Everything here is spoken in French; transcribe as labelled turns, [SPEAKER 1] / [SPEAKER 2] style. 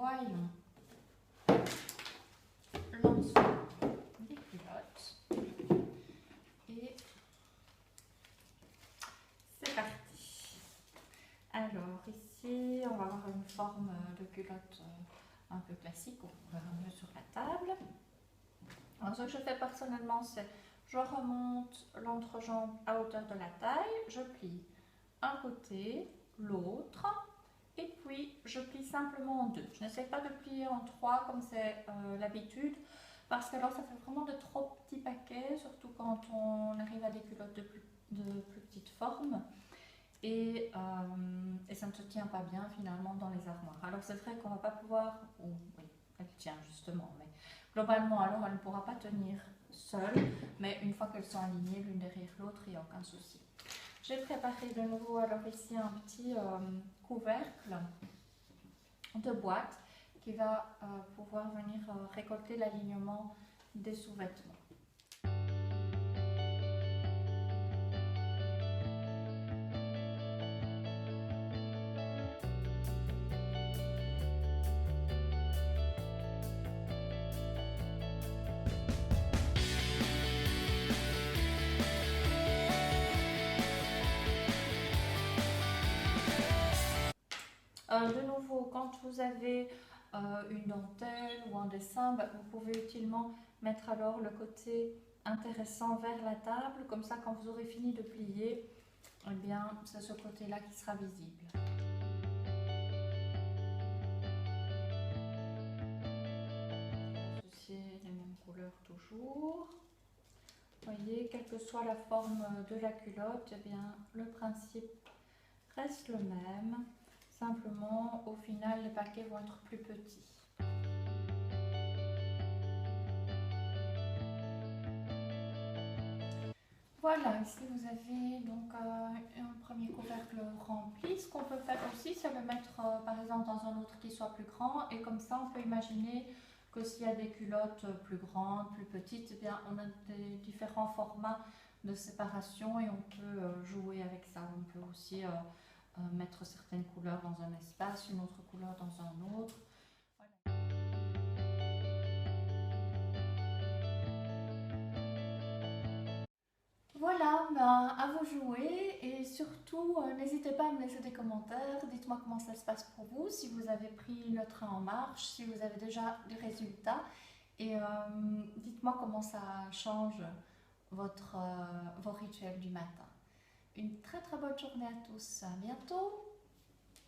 [SPEAKER 1] voyons l'ensemble des culottes. Et c'est parti. Alors ici, on va avoir une forme de culotte un peu classique, on verra mieux sur la table. Alors ce que je fais personnellement, c'est je remonte l'entrejambe à hauteur de la taille, je plie un côté, l'autre, et puis je plie simplement en deux. Je n'essaie pas de plier en trois comme c'est l'habitude, parce que alors ça fait vraiment de trop petits paquets, surtout quand on arrive à des culottes de plus petite forme. Et ça ne se tient pas bien finalement dans les armoires. Alors c'est vrai qu'on ne va pas pouvoir, oui, elle tient justement, mais globalement alors elle ne pourra pas tenir seule, mais une fois qu'elles sont alignées l'une derrière l'autre, il n'y a aucun souci. J'ai préparé de nouveau alors ici un petit couvercle de boîte qui va pouvoir venir récolter l'alignement des sous-vêtements. De nouveau, quand vous avez une dentelle ou un dessin, vous pouvez utilement mettre alors le côté intéressant vers la table, comme ça quand vous aurez fini de plier, eh bien c'est ce côté-là qui sera visible. Associer les mêmes couleurs toujours. Vous voyez, quelle que soit la forme de la culotte, eh bien le principe reste le même. Simplement, au final, les paquets vont être plus petits. Voilà, ici vous avez donc un premier couvercle rempli. Ce qu'on peut faire aussi, c'est le mettre par exemple dans un autre qui soit plus grand. Et comme ça, on peut imaginer que s'il y a des culottes plus grandes, plus petites, eh bien, on a des différents formats de séparation et on peut jouer avec ça. On peut aussi mettre certaines couleurs dans un espace, une autre couleur dans un autre. Voilà, à vous jouer et surtout n'hésitez pas à me laisser des commentaires, dites-moi comment ça se passe pour vous, si vous avez pris le train en marche, si vous avez déjà des résultats et dites-moi comment ça change vos rituels du matin. Une très très bonne journée à tous, à bientôt!